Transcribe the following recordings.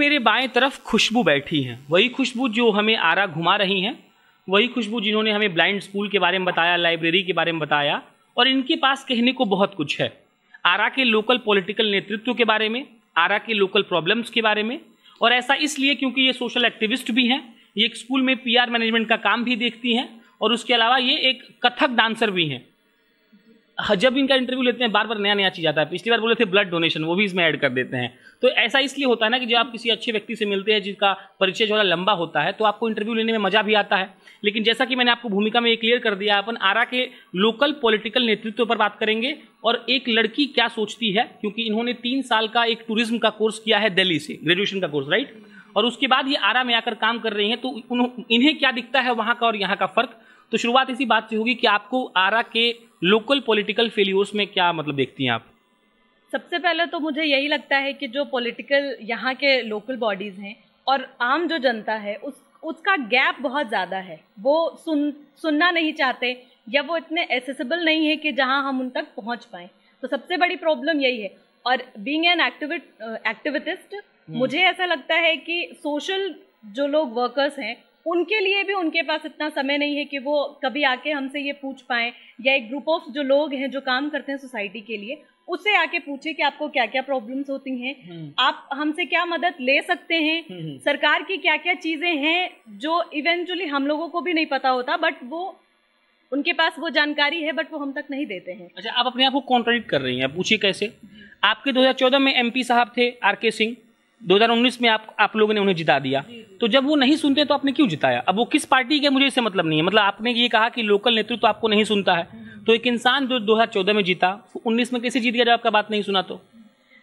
मेरे बाएं तरफ खुशबू बैठी हैं, वही खुशबू जो हमें आरा घुमा रही हैं, वही खुशबू जिन्होंने हमें ब्लाइंड स्कूल के बारे में बताया, लाइब्रेरी के बारे में बताया, और इनके पास कहने को बहुत कुछ है। आरा के लोकल पॉलिटिकल नेतृत्व के बारे में, आरा के लोकल प्रॉब्लम्स के बारे में, और ऐसा इसलिए क्योंकि ये सोशल एक्टिविस्ट भी हैं, ये एक स्कूल में पीआर मैनेजमेंट का काम भी देखती हैं, और उसके अलावा ये एक कथक डांसर भी हैं। जब इनका इंटरव्यू लेते हैं बार बार नया नया चीज़ आता है। पिछली बार बोले थे ब्लड डोनेशन, वो भी इसमें ऐड कर देते हैं। तो ऐसा इसलिए होता है ना कि जब आप किसी अच्छे व्यक्ति से मिलते हैं जिसका परिचय जो है लंबा होता है, तो आपको इंटरव्यू लेने में मजा भी आता है। लेकिन जैसा कि मैंने आपको भूमिका में ये क्लियर कर दिया, अपन आरा के लोकल पॉलिटिकल नेतृत्व पर बात करेंगे और एक लड़की क्या सोचती है, क्योंकि इन्होंने 3 साल का एक टूरिज्म का कोर्स किया है दिल्ली से, ग्रेजुएशन का कोर्स, राइट। और उसके बाद ये आरा में आकर काम कर रही हैं, तो इन्हें क्या दिखता है वहाँ का और यहाँ का फर्क। तो शुरुआत इसी बात से होगी कि आपको आरा के लोकल पॉलिटिकल फेल्योर्स में क्या मतलब देखती हैं आप? सबसे पहले तो मुझे यही लगता है कि जो पॉलिटिकल यहाँ के लोकल बॉडीज़ हैं और आम जो जनता है उसका गैप बहुत ज़्यादा है। वो सुनना नहीं चाहते, या वो इतने एसेसिबल नहीं है कि जहाँ हम उन तक पहुँच पाएँ। तो सबसे बड़ी प्रॉब्लम यही है। और बीइंग एन एक्टिविस्ट, मुझे ऐसा लगता है कि सोशल जो लोग वर्कर्स हैं उनके लिए भी उनके पास इतना समय नहीं है कि वो कभी आके हमसे ये पूछ पाएँ, या एक ग्रुप ऑफ जो लोग हैं जो काम करते हैं सोसाइटी के लिए, उससे आके पूछे कि आपको क्या क्या प्रॉब्लम्स होती हैं, आप हमसे क्या मदद ले सकते हैं, सरकार की क्या क्या चीज़ें हैं जो इवेंचुअली हम लोगों को भी नहीं पता होता, बट वो उनके पास वो जानकारी है बट वो हम तक नहीं देते हैं। अच्छा, आप अपने आप को कॉन्ट्रडिक्ट कर रही हैं, पूछिए कैसे? आपके 2014 में एमपी साहब थे आर.के. सिंह, 2019 में आप लोगों ने उन्हें जिता दिया। तो जब वो नहीं सुनते तो आपने क्यों जिताया? अब वो किस पार्टी के, मुझे इससे मतलब नहीं है। मतलब आपने ये कहा कि लोकल नेतृत्व तो आपको नहीं सुनता है, तो एक इंसान जो 2014 में जीता 19 में कैसे जीत गया जब आपका बात नहीं सुना? तो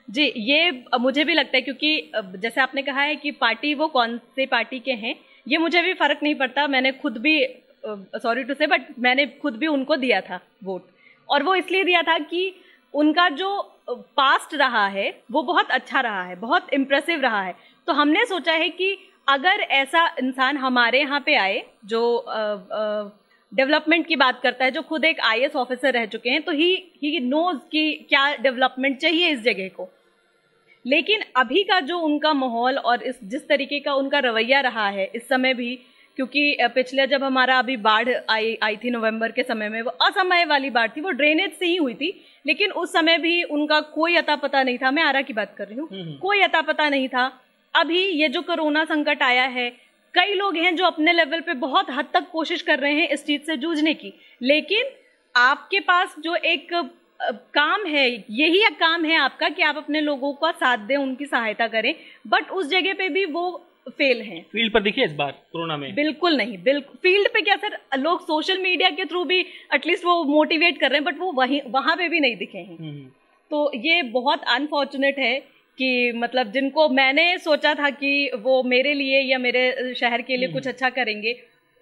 जी, ये मुझे भी लगता है, क्योंकि जैसे आपने कहा है कि पार्टी वो कौन से पार्टी के हैं, ये मुझे भी फर्क नहीं पड़ता। मैंने खुद भी, सॉरी टू से, बट मैंने खुद भी उनको दिया था वोट, और वो इसलिए दिया था कि उनका जो पास्ट रहा है वो बहुत अच्छा रहा है, बहुत इम्प्रेसिव रहा है। तो हमने सोचा है कि अगर ऐसा इंसान हमारे यहाँ पे आए जो डेवलपमेंट की बात करता है, जो खुद एक आईएएस ऑफिसर रह चुके हैं, तो ही नोज कि क्या डेवलपमेंट चाहिए इस जगह को। लेकिन अभी का जो उनका माहौल और जिस तरीके का उनका रवैया रहा है इस समय भी, क्योंकि पिछले जब हमारा अभी बाढ़ आई थी नवंबर के समय में, वो असमय वाली बाढ़ थी, वो ड्रेनेज से ही हुई थी, लेकिन उस समय भी उनका कोई अता पता नहीं था। मैं आरा की बात कर रही हूँ, कोई अता पता नहीं था। अभी ये जो कोरोना संकट आया है, कई लोग हैं जो अपने लेवल पे बहुत हद तक कोशिश कर रहे हैं इस चीज से जूझने की, लेकिन आपके पास जो एक काम है, यही एक काम है आपका कि आप अपने लोगों का साथ दें, उनकी सहायता करें, बट उस जगह पे भी वो फेल हैं। फील्ड पर देखिए इस बार कोरोना में बिल्कुल नहीं, बिल्कुल फील्ड पे क्या सर, लोग सोशल मीडिया के थ्रू भी एटलीस्ट वो मोटिवेट कर रहे हैं, बट वो वहां पे भी नहीं दिखे हैं। तो ये बहुत अनफॉर्चुनेट है कि मतलब जिनको मैंने सोचा था कि वो मेरे लिए या मेरे शहर के लिए कुछ अच्छा करेंगे,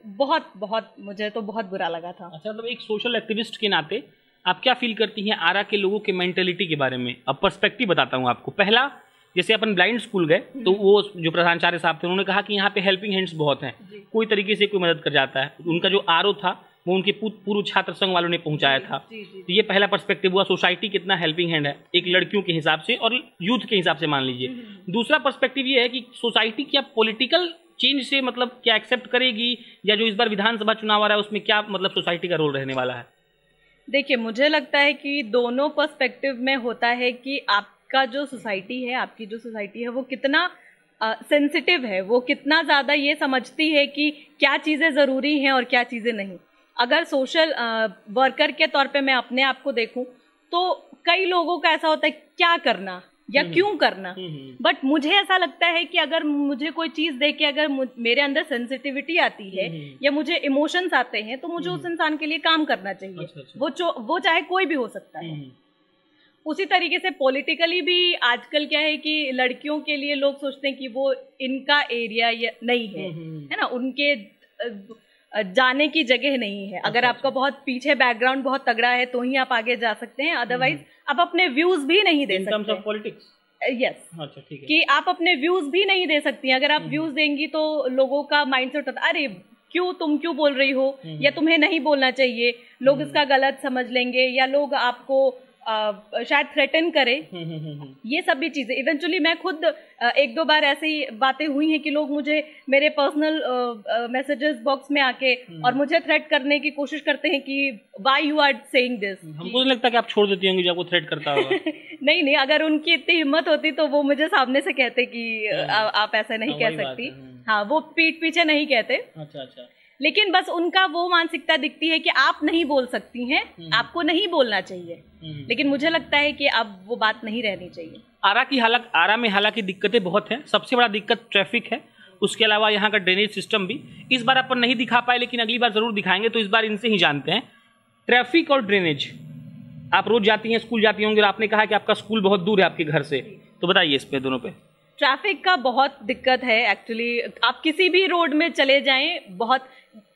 बहुत बहुत मुझे तो बहुत बुरा लगा था। अच्छा, मतलब एक सोशल एक्टिविस्ट के नाते आप क्या फील करती हैं आरा के लोगों के मेंटेलिटी के बारे में? अब पर्सपेक्टिव बताता हूँ आपको। पहला, जैसे अपन ब्लाइंड स्कूल गए तो वो जो प्रधानाचार्य साहब थे उन्होंने कहा कि यहाँ पे हेल्पिंग हैंड्स बहुत हैं, कोई तरीके से कोई मदद कर जाता है। उनका जो आरओ था वो उनके पूर्व छात्र संघ वालों ने पहुंचाया था। तो ये पहला पर्सपेक्टिव हुआ, सोसाइटी कितना हेल्पिंग हैंड है एक लड़कियों के हिसाब से और यूथ के हिसाब से, मान लीजिए। दूसरा पर्सपेक्टिव ये है कि सोसाइटी क्या पॉलिटिकल चेंज से मतलब क्या एक्सेप्ट करेगी, या जो इस बार विधानसभा चुनाव आ रहा है उसमें क्या मतलब सोसाइटी का रोल रहने वाला है? देखिए, मुझे लगता है कि दोनों पर्सपेक्टिव में होता है कि आपका जो सोसाइटी है, आपकी जो सोसाइटी है वो कितना सेंसिटिव है, वो कितना ज़्यादा ये समझती है कि क्या चीज़ें ज़रूरी हैं और क्या चीज़ें नहीं। अगर सोशल वर्कर के तौर पे मैं अपने आप को देखूं तो कई लोगों का ऐसा होता है क्या करना या क्यों करना, बट मुझे ऐसा लगता है कि अगर मुझे कोई चीज़ देख के अगर मेरे अंदर सेंसिटिविटी आती है या मुझे इमोशंस आते हैं तो मुझे उस इंसान के लिए काम करना चाहिए। अच्छा। वो चाहे कोई भी हो सकता है। उसी तरीके से पॉलिटिकली भी आजकल क्या है कि लड़कियों के लिए लोग सोचते हैं कि वो इनका एरिया नहीं है ना, उनके जाने की जगह नहीं है। अगर आपका बहुत पीछे बैकग्राउंड बहुत तगड़ा है तो ही आप आगे जा सकते हैं, अदरवाइज आप अपने व्यूज भी नहीं दे सकते। In terms of politics, yes, अच्छा ठीक है, कि आप अपने व्यूज भी नहीं दे सकती। अगर आप व्यूज देंगी तो लोगों का माइंडसेट होता है, अरे तुम क्यों बोल रही हो, या तुम्हें नहीं बोलना चाहिए, लोग इसका गलत समझ लेंगे, या लोग आपको शायद थ्रेटन करे, ये सब भी चीजें। इवेंचुअली मैं खुद एक दो बार ऐसी बातें हुई हैं कि लोग मुझे मेरे पर्सनल मैसेजेस बॉक्स में आके और मुझे थ्रेट करने की कोशिश करते हैं कि why you are saying this. हमको नहीं लगता कि आप छोड़ देती होंगी जब वो थ्रेट करता होगा। नहीं, अगर उनकी इतनी हिम्मत होती तो वो मुझे सामने से कहते कि आप ऐसा नहीं कह सकती। हाँ, वो पीठ पीछे नहीं कहते। अच्छा। लेकिन बस उनका वो मानसिकता दिखती है कि आप नहीं बोल सकती हैं, आपको नहीं बोलना चाहिए। लेकिन मुझे लगता है कि अब वो बात नहीं रहनी चाहिए। आरा में हालांकि दिक्कतें बहुत हैं। सबसे बड़ा दिक्कत ट्रैफिक है, उसके अलावा यहाँ का ड्रेनेज सिस्टम भी। इस बार अपन नहीं दिखा पाए, लेकिन अगली बार जरूर दिखाएंगे। तो इस बार इनसे ही जानते हैं, ट्रैफिक और ड्रेनेज। आप रोज जाती हैं, स्कूल जाती होंगी, और आपने कहा कि आपका स्कूल बहुत दूर है आपके घर से, तो बताइए इस पे, दोनों पे। ट्रैफिक का बहुत दिक्कत है एक्चुअली। आप किसी भी रोड में चले जाएं, बहुत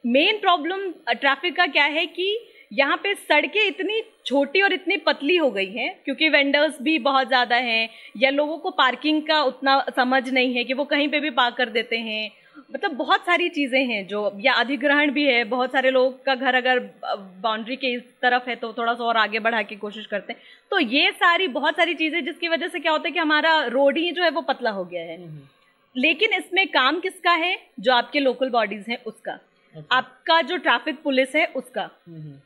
मेन प्रॉब्लम ट्रैफिक का क्या है कि यहाँ पे सड़कें इतनी छोटी और इतनी पतली हो गई हैं, क्योंकि वेंडर्स भी बहुत ज़्यादा हैं, या लोगों को पार्किंग का उतना समझ नहीं है कि वो कहीं पे भी पार्क कर देते हैं। मतलब बहुत सारी चीज़ें हैं जो, या अधिग्रहण भी है। बहुत सारे लोग का घर अगर बाउंड्री के इस तरफ है तो थोड़ा सा और आगे बढ़ा की कोशिश करते हैं। तो ये सारी बहुत सारी चीज़ें, जिसकी वजह से क्या होता है कि हमारा रोड ही जो है वो पतला हो गया है। लेकिन इसमें काम किसका है? जो आपके लोकल बॉडीज हैं उसका। आपका जो ट्रैफिक पुलिस है उसका।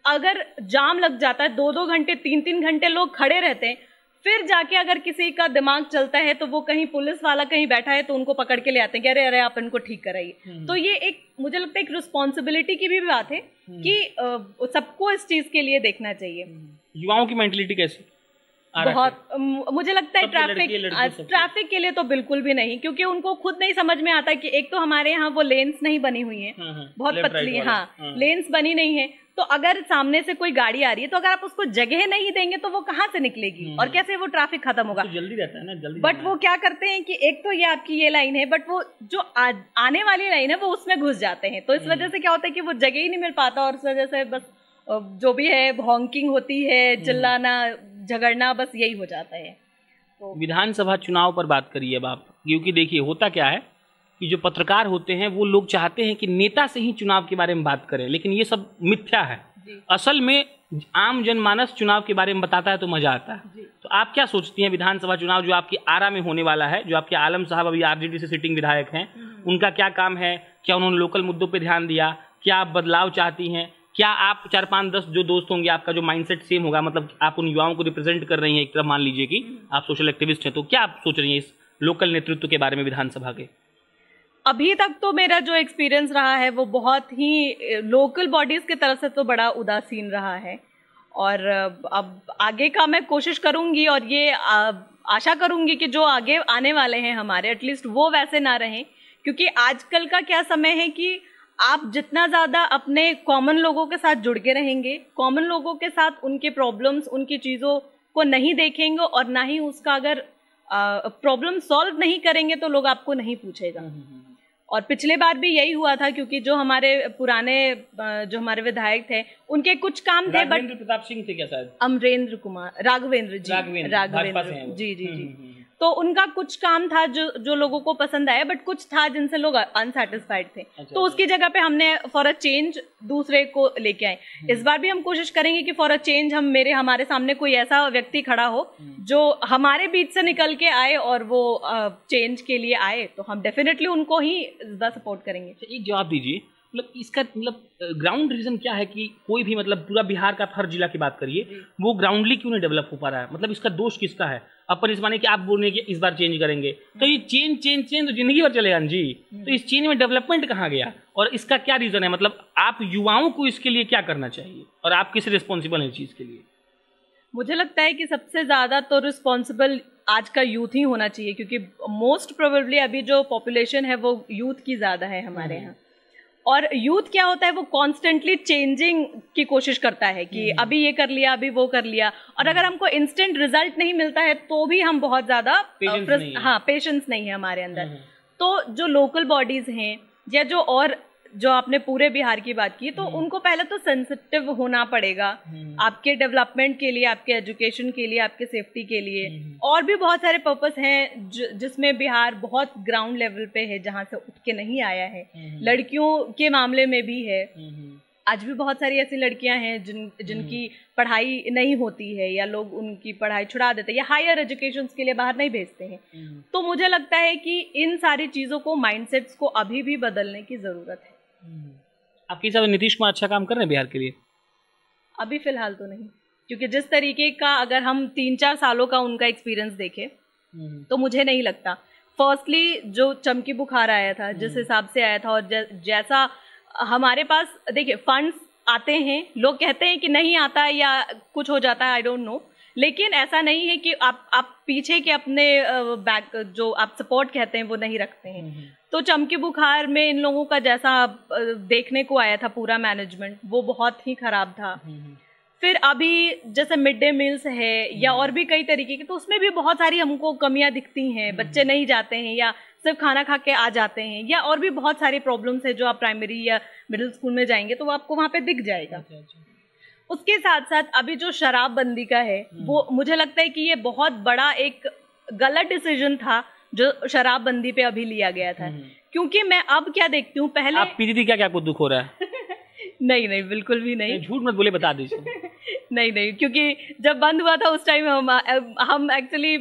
अगर जाम लग जाता है, 2-2 घंटे 3-3 घंटे लोग खड़े रहते हैं, फिर जाके अगर किसी का दिमाग चलता है तो वो कहीं पुलिस वाला कहीं बैठा है तो उनको पकड़ के ले आते हैं कि अरे आप इनको ठीक कराइए। तो ये एक, मुझे लगता है एक रिस्पॉन्सिबिलिटी की भी बात है कि सबको इस चीज के लिए देखना चाहिए। युवाओं की मेंटलिटी कैसी? बहुत, मुझे लगता है ट्रैफिक के लिए तो बिल्कुल भी नहीं, क्योंकि उनको खुद नहीं समझ में आता कि एक तो हमारे यहाँ वो लेन्स नहीं बनी हुई है, बहुत पतली। हाँ, लेन्स बनी नहीं है, तो अगर सामने से कोई गाड़ी आ रही है तो अगर आप उसको जगह नहीं देंगे तो वो कहाँ से निकलेगी और कैसे वो ट्रैफिक खत्म होगा? तो जल्दी रहता है ना, जल्दी। बट वो क्या करते हैं कि एक तो ये आपकी ये लाइन है, बट वो जो आने वाली लाइन है वो उसमें घुस जाते हैं। तो इस वजह से क्या होता है कि वो जगह ही नहीं मिल पाता, और इस वजह से बस जो भी है हॉन्किंग होती है, चिल्लाना, झगड़ना, बस यही हो जाता है। तो विधानसभा चुनाव पर बात करिए अब आप, क्योंकि देखिए होता क्या है कि जो पत्रकार होते हैं वो लोग चाहते हैं कि नेता से ही चुनाव के बारे में बात करें, लेकिन ये सब मिथ्या है। असल में आम जनमानस चुनाव के बारे में बताता है तो मजा आता है। तो आप क्या सोचती हैं, विधानसभा चुनाव जो आपकी आरा में होने वाला है, जो आपके आलम साहब अभी आरजेडी से सिटिंग विधायक हैं, उनका क्या काम है? क्या उन्होंने लोकल मुद्दों पर ध्यान दिया? क्या आप बदलाव चाहती हैं? क्या आप 4-5-10 जो दोस्त होंगे, आपका जो माइंडसेट सेम होगा? मतलब आप उन युवाओं को रिप्रेजेंट कर रही हैं, एक तरफ मान लीजिए कि आप सोशल एक्टिविस्ट हैं, तो क्या आप सोच रही हैं इस लोकल नेतृत्व के बारे में विधानसभा के? अभी तक तो मेरा जो एक्सपीरियंस रहा है वो बहुत ही लोकल बॉडीज की तरफ से तो बड़ा उदासीन रहा है, और अब आगे का मैं कोशिश करूंगी और ये आशा करूंगी कि जो आगे आने वाले हैं हमारे, एटलीस्ट वो वैसे ना रहें। क्योंकि आजकल का क्या समय है कि आप जितना ज़्यादा अपने कॉमन लोगों के साथ जुड़ के रहेंगे, कॉमन लोगों के साथ उनके प्रॉब्लम्स, उनकी चीज़ों को नहीं देखेंगे और ना ही उसका अगर प्रॉब्लम सॉल्व नहीं करेंगे तो लोग आपको नहीं पूछेगा। और पिछले बार भी यही हुआ था, क्योंकि जो हमारे पुराने जो हमारे विधायक थे उनके कुछ काम थे, बट प्रताप सिंह थे क्या शायद, अमरेंद्र कुमार, राघवेंद्र जी, तो उनका कुछ काम था जो लोगों को पसंद आया, बट कुछ था जिनसे लोग अनसेटिस्फाइड थे। तो उसकी जगह पे हमने फॉर अ चेंज दूसरे को लेके आए। इस बार भी हम कोशिश करेंगे कि फॉर अ चेंज हमारे सामने कोई ऐसा व्यक्ति खड़ा हो जो हमारे बीच से निकल के आए और वो चेंज के लिए आए, तो हम डेफिनेटली उनको ही ज्यादा सपोर्ट करेंगे। एक जवाब दीजिए, मतलब इसका मतलब ग्राउंड रीजन क्या है कि कोई भी, मतलब पूरा बिहार का हर जिला की बात करिए, वो ग्राउंडली क्यों नहीं डेवलप हो पा रहा है? मतलब इसका दोष किसका है? अपन इस माने कि आप बोल रहे हैं कि इस बार चेंज करेंगे, तो ये चेंज तो जिंदगी भर चलेगा जी। तो इस चेंज में डेवलपमेंट कहाँ गया और इसका क्या रीजन है? मतलब आप युवाओं को इसके लिए क्या करना चाहिए और आप किस रिस्पॉन्सिबल हैं इस चीज के लिए? मुझे लगता है कि सबसे ज्यादा तो रिस्पॉन्सिबल आज का यूथ ही होना चाहिए, क्योंकि मोस्ट प्रोबेबली अभी जो पॉपुलेशन है वो यूथ की ज्यादा है हमारे यहाँ। और यूथ क्या होता है, वो कॉन्स्टेंटली चेंजिंग की कोशिश करता है कि अभी ये कर लिया, अभी वो कर लिया, और अगर हमको इंस्टेंट रिजल्ट नहीं मिलता है तो भी हम बहुत ज्यादा पेशेंस नहीं है हमारे अंदर। तो जो लोकल बॉडीज हैं या जो आपने पूरे बिहार की बात की, तो उनको पहले तो सेंसिटिव होना पड़ेगा आपके डेवलपमेंट के लिए, आपके एजुकेशन के लिए, आपके सेफ्टी के लिए। और भी बहुत सारे पर्पस हैं जिसमें बिहार बहुत ग्राउंड लेवल पे है, जहाँ से उठ के नहीं आया है। लड़कियों के मामले में भी है। आज भी बहुत सारी ऐसी लड़कियां हैं जिनकी पढ़ाई नहीं होती है, या लोग उनकी पढ़ाई छुड़ा देते हैं या हायर एजुकेशन के लिए बाहर नहीं भेजते हैं। तो मुझे लगता है कि इन सारी चीज़ों को, माइंडसेट्स को अभी भी बदलने की ज़रूरत है। आपके हिसाब से नीतीश कुमार अच्छा काम कर रहे हैं बिहार के लिए? अभी फिलहाल तो नहीं, क्योंकि जिस तरीके का अगर हम 3-4 सालों का उनका एक्सपीरियंस देखें तो मुझे नहीं लगता। फर्स्टली जो चमकी बुखार आया था, जिस हिसाब से आया था, और जैसा हमारे पास, देखिए फंड्स आते हैं, लोग कहते हैं कि नहीं आता है या कुछ हो जाता है, आई डोंट नो, लेकिन ऐसा नहीं है कि आप पीछे के अपने बैक जो आप सपोर्ट कहते हैं वो नहीं रखते हैं। तो चमकी बुखार में इन लोगों का जैसा देखने को आया था पूरा मैनेजमेंट, वो बहुत ही खराब था। फिर अभी जैसे मिड डे मील्स है या और भी कई तरीके के, तो उसमें भी बहुत सारी हमको कमियां दिखती हैं। बच्चे नहीं जाते हैं या सिर्फ खाना खा के आ जाते हैं, या और भी बहुत सारी प्रॉब्लम्स है जो आप प्राइमरी या मिडिल स्कूल में जाएंगे तो वो आपको वहाँ पे दिख जाएगा। उसके साथ साथ अभी जो शराबबंदी का है, वो मुझे लगता है कि ये बहुत बड़ा एक गलत डिसीजन था जो शराबबंदी पे अभी लिया गया था। क्योंकि मैं अब क्या देखती हूँ, पहले आप पीती थी क्या? क्या कुछ दुख हो रहा है? नहीं, बिल्कुल भी नहीं। झूठ मत बोले, बता दीजिए। नहीं, क्योंकि जब बंद हुआ था उस टाइम हम एक्चुअली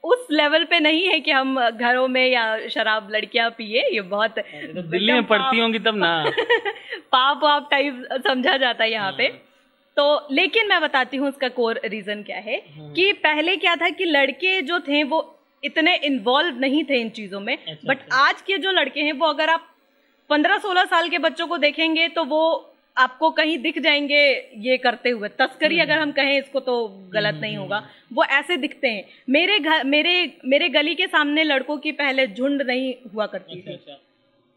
उस लेवल पे नहीं है कि हम घरों में या शराब लड़कियां पिए, ये बहुत तो दिल्ली में पढ़ती होंगी तब ना। पाप वाप टाइप समझा जाता है यहाँ पे। तो लेकिन मैं बताती हूँ उसका कोर रीजन क्या है। कि पहले क्या था कि लड़के जो थे वो इतने इन्वॉल्व नहीं थे इन चीजों में। बट आज के जो लड़के हैं वो, अगर आप 15-16 साल के बच्चों को देखेंगे तो वो आपको कहीं दिख जाएंगे ये करते हुए। तस्करी अगर हम कहें इसको तो गलत नहीं होगा, वो ऐसे दिखते हैं। मेरे गली के सामने लड़कों की पहले झुंड नहीं हुआ करती थी।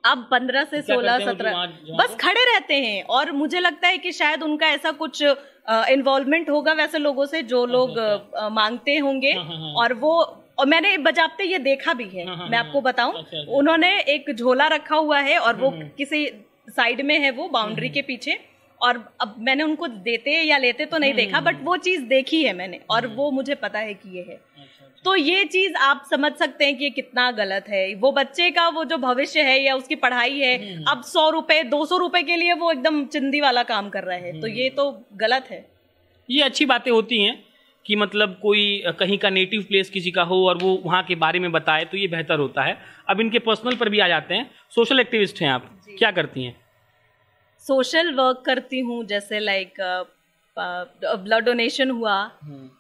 अब 15 से 16-17 बस खड़े रहते हैं। और मुझे लगता है कि शायद उनका ऐसा कुछ इन्वॉल्वमेंट होगा वैसे लोगों से जो लोग मांगते होंगे। और मैंने बजाते ये देखा भी है। मैं आपको बताऊं, उन्होंने एक झोला रखा हुआ है और वो किसी साइड में है, वो बाउंड्री के पीछे। और अब मैंने उनको देते या लेते तो नहीं देखा, बट वो चीज देखी है मैंने, और वो मुझे पता है कि ये है। तो ये चीज आप समझ सकते हैं कि ये कितना गलत है। वो बच्चे का वो जो भविष्य है या उसकी पढ़ाई है, अब 100 रुपए 200 रुपए के लिए वो एकदम चिंदी वाला काम कर रहा है। तो ये तो गलत है। ये अच्छी बातें होती हैं कि मतलब कोई कहीं का नेटिव प्लेस किसी का हो और वो वहाँ के बारे में बताए, तो ये बेहतर होता है। अब इनके पर्सनल पर भी आ जाते हैं। सोशल एक्टिविस्ट हैं आप, क्या करती हैं? सोशल वर्क करती हूँ, जैसे लाइक ब्लड डोनेशन हुआ।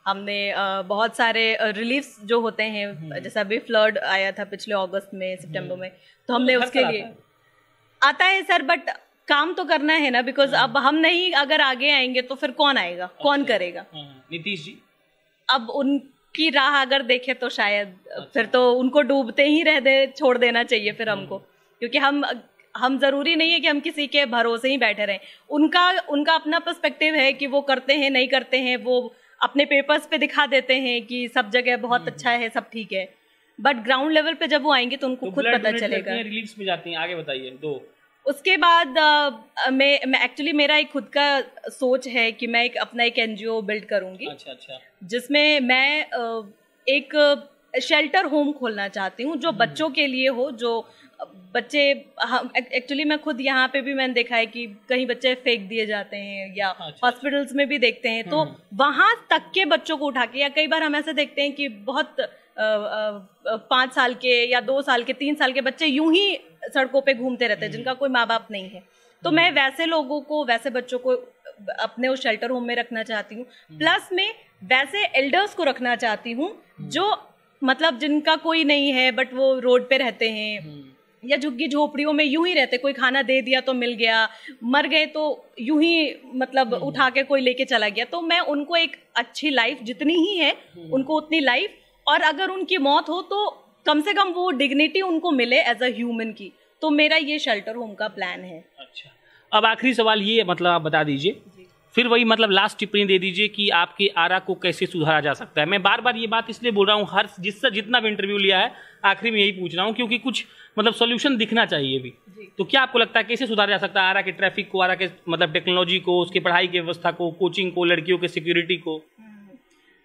हमने बहुत सारे रिलीफ्स जो होते हैं, जैसे अभी फ्लड आया था पिछले अगस्त में, सितंबर में, तो हमने उसके लिए आता है सर। बट काम तो करना है ना, बिकॉज अब हम नहीं अगर आगे आएंगे तो फिर कौन आएगा? कौन करेगा? नीतीश जी। अब उनकी राह अगर देखे तो शायद फिर तो उनको डूबते ही छोड़ देना चाहिए फिर हमको। क्योंकि हम जरूरी नहीं है कि हम किसी के भरोसे ही बैठे रहें। उनका अपना पर्सपेक्टिव है कि वो करते हैं नहीं करते हैं, वो अपने पेपर्स पे दिखा देते हैं कि सब जगह बहुत अच्छा है, सब ठीक है। बट ग्राउंड लेवल पे जब वो आएंगे तो उनको खुद पता चलेगा। रिलीफ्स में जाती हैं, आगे बताइए। दो उसके बाद मैं एक्चुअली मेरा एक खुद का सोच है कि मैं अपना एक NGO बिल्ड करूंगी। अच्छा। जिसमें मैं एक शेल्टर होम खोलना चाहती हूँ जो बच्चों के लिए हो। जो बच्चे, एक्चुअली मैं खुद यहाँ पे भी मैंने देखा है कि कहीं बच्चे फेंक दिए जाते हैं या हॉस्पिटल्स में भी देखते हैं, तो वहां तक के बच्चों को उठा के, या कई बार हम ऐसे देखते हैं कि बहुत 5 साल के या 2 साल के 3 साल के बच्चे यूं ही सड़कों पे घूमते रहते हैं जिनका कोई माँ बाप नहीं है। तो मैं वैसे लोगों को, वैसे बच्चों को अपने उस शेल्टर होम में रखना चाहती हूँ। प्लस में वैसे एल्डर्स को रखना चाहती हूँ जो मतलब जिनका कोई नहीं है बट वो रोड पे रहते हैं या झुग्गी झोपड़ियों में यूं ही रहते, कोई खाना दे दिया तो मिल गया, मर गए तो यूं ही मतलब उठा के कोई लेके चला गया। तो मैं उनको एक अच्छी लाइफ, जितनी ही है उनको उतनी लाइफ, और अगर उनकी मौत हो तो कम से कम वो डिग्निटी उनको मिले एज अ ह्यूमन की। तो मेरा ये शेल्टर होम का प्लान है। अच्छा, अब आखिरी सवाल ये मतलब आप बता दीजिए, फिर वही मतलब लास्ट टिप्पणी दे दीजिए कि आपके आरा को कैसे सुधारा जा सकता है। मैं बार बार ये बात इसलिए बोल रहा हूँ, हर जितना भी इंटरव्यू लिया है आखिरी में यही पूछ रहा हूँ, क्योंकि कुछ मतलब सॉल्यूशन दिखना चाहिए भी। तो क्या आपको लगता है कैसे सुधारा जा सकता है आरा के ट्रैफिक को, आरा के मतलब टेक्नोलॉजी को, उसकी पढ़ाई की व्यवस्था को, कोचिंग को, लड़कियों के सिक्योरिटी को?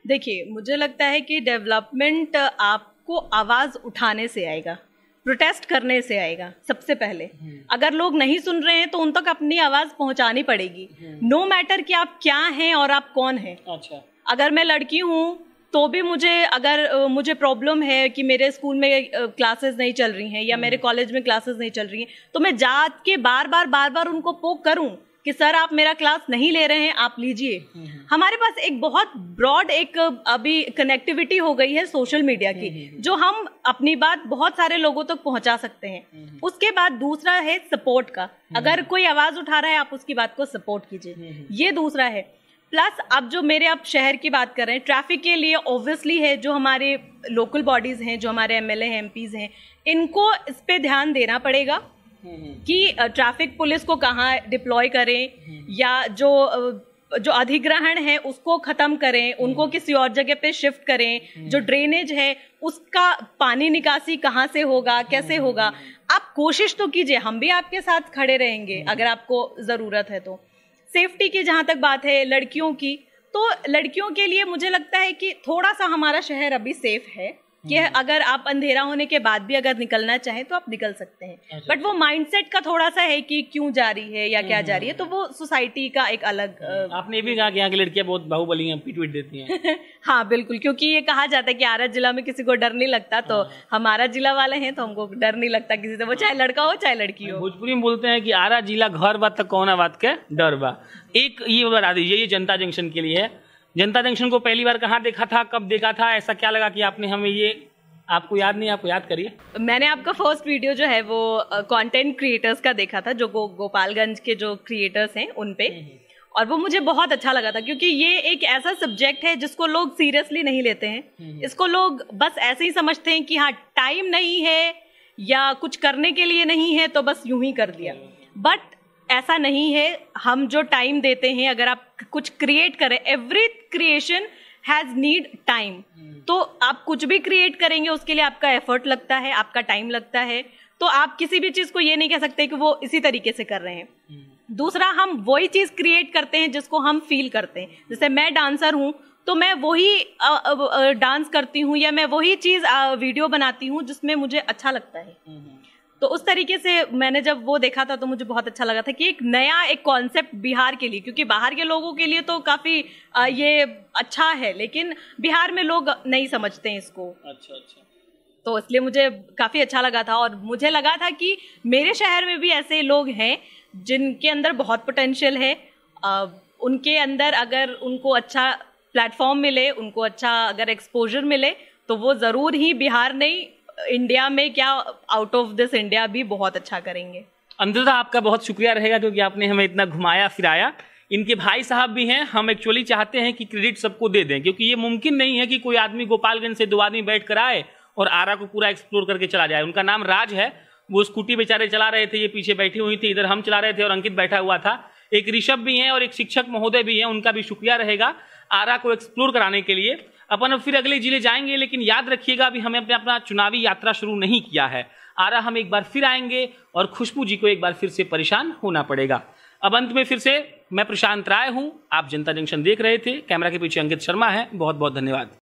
देखिए, मुझे लगता है कि डेवलपमेंट आपको आवाज़ उठाने से आएगा। प्रोटेस्ट करने से आएगा सबसे पहले। अगर लोग नहीं सुन रहे हैं तो उन तक अपनी आवाज पहुंचानी पड़ेगी, नो मैटर कि आप क्या हैं और आप कौन हैं। अच्छा, अगर मैं लड़की हूँ तो भी मुझे प्रॉब्लम है कि मेरे स्कूल में क्लासेस नहीं चल रही हैं या मेरे कॉलेज में क्लासेस नहीं चल रही हैं, तो मैं जाके बार बार उनको पोक करूं कि सर आप मेरा क्लास नहीं ले रहे हैं, आप लीजिए। हमारे पास एक बहुत ब्रॉड अभी कनेक्टिविटी हो गई है सोशल मीडिया की, जो हम अपनी बात बहुत सारे लोगों तक पहुंचा सकते हैं। उसके बाद दूसरा है सपोर्ट का, अगर कोई आवाज उठा रहा है आप उसकी बात को सपोर्ट कीजिए, ये दूसरा है। प्लस अब जो आप शहर की बात कर रहे हैं, ट्रैफिक के लिए ऑब्वियसली है जो हमारे लोकल बॉडीज हैं, जो हमारे एमएलए हैं, एमपीज हैं, इनको इस पे ध्यान देना पड़ेगा कि ट्रैफिक पुलिस को कहाँ डिप्लॉय करें, या जो अधिग्रहण है उसको खत्म करें, उनको किसी और जगह पे शिफ्ट करें। जो ड्रेनेज है उसका पानी निकासी कहाँ से होगा, कैसे होगा, आप कोशिश तो कीजिए, हम भी आपके साथ खड़े रहेंगे अगर आपको जरूरत है तो। सेफ्टी की जहां तक बात है लड़कियों की, तो लड़कियों के लिए मुझे लगता है कि थोड़ा सा हमारा शहर अभी सेफ है कि अगर आप अंधेरा होने के बाद भी अगर निकलना चाहें तो आप निकल सकते हैं। बट वो माइंडसेट का थोड़ा सा है कि क्यों जा रही है या क्या जा रही है, तो वो सोसाइटी का एक अलग। आपने ये भी कहा कि यहाँ की लड़कियां बहुत बाहुबली हैं, पीट देती हैं। हाँ बिल्कुल, क्योंकि ये कहा जाता है कि आरा जिला में किसी को डर नहीं लगता, तो हमारा जिला वाले हैं तो हमको डर नहीं लगता किसी से, वो चाहे लड़का हो चाहे लड़की हो। भोजपुरी में बोलते हैं कि आरा जिला घर बा तक कौन बात के डर बा। एक ये बता दीजिए, ये जनता जंक्शन के लिए है, जनता जंक्शन को पहली बार कहाँ देखा था, कब देखा था, ऐसा क्या लगा कि आपने हमें ये, आपको याद नहीं, आपको याद करिए। मैंने आपका फर्स्ट वीडियो जो है वो कंटेंट क्रिएटर्स का देखा था, जो गोपालगंज के जो क्रिएटर्स हैं उन पे, और वो मुझे बहुत अच्छा लगा था, क्योंकि ये एक ऐसा सब्जेक्ट है जिसको लोग सीरियसली नहीं लेते हैं। इसको लोग बस ऐसे ही समझते हैं कि हाँ टाइम नहीं है या कुछ करने के लिए नहीं है तो बस यूं ही कर दिया, बट ऐसा नहीं है। हम जो टाइम देते हैं, अगर आप कुछ क्रिएट करें, every creation has need time, तो आप कुछ भी क्रिएट करेंगे उसके लिए आपका एफर्ट लगता है, आपका टाइम लगता है, तो आप किसी भी चीज को ये नहीं कह सकते कि वो इसी तरीके से कर रहे हैं। दूसरा, हम वही चीज क्रिएट करते हैं जिसको हम फील करते हैं। जैसे मैं डांसर हूँ तो मैं वही डांस करती हूँ या मैं वही चीज वीडियो बनाती हूँ जिसमें मुझे अच्छा लगता है। तो उस तरीके से मैंने जब वो देखा था तो मुझे बहुत अच्छा लगा था कि एक नया एक कॉन्सेप्ट बिहार के लिए, क्योंकि बाहर के लोगों के लिए तो काफी ये अच्छा है, लेकिन बिहार में लोग नहीं समझते हैं इसको। अच्छा। तो इसलिए मुझे काफी अच्छा लगा था, और मुझे लगा था कि मेरे शहर में भी ऐसे लोग हैं जिनके अंदर बहुत पोटेंशियल है। उनके अंदर अगर उनको अच्छा प्लेटफॉर्म मिले, उनको अच्छा अगर एक्सपोजर मिले, तो वो जरूर ही बिहार नहीं, इंडिया में क्या, आउट ऑफ दिस इंडिया भी बहुत अच्छा करेंगे। अंततः आपका बहुत शुक्रिया रहेगा क्योंकि आपने हमें इतना घुमाया फिराया। इनके भाई साहब भी हैं, हम एक्चुअली चाहते हैं कि क्रेडिट सबको दे दें, क्योंकि ये मुमकिन नहीं है कि कोई आदमी गोपालगंज से 2 आदमी बैठ कर आए और आरा को पूरा एक्सप्लोर करके चला जाए। उनका नाम राज है, वो स्कूटी बेचारे चला रहे थे, ये पीछे बैठी हुई थी, इधर हम चला रहे थे और अंकित बैठा हुआ था। एक ऋषभ भी हैं और एक शिक्षक महोदय भी हैं, उनका भी शुक्रिया रहेगा आरा को एक्सप्लोर कराने के लिए। अपन अब फिर अगले जिले जाएंगे, लेकिन याद रखिएगा अभी हमें अपना चुनावी यात्रा शुरू नहीं किया है। आरा हम एक बार फिर आएंगे और खुशबू जी को एक बार फिर से परेशान होना पड़ेगा। अब अंत में फिर से मैं प्रशांत राय हूं, आप जनता जंक्शन देख रहे थे, कैमरा के पीछे अंकित शर्मा है। बहुत बहुत धन्यवाद।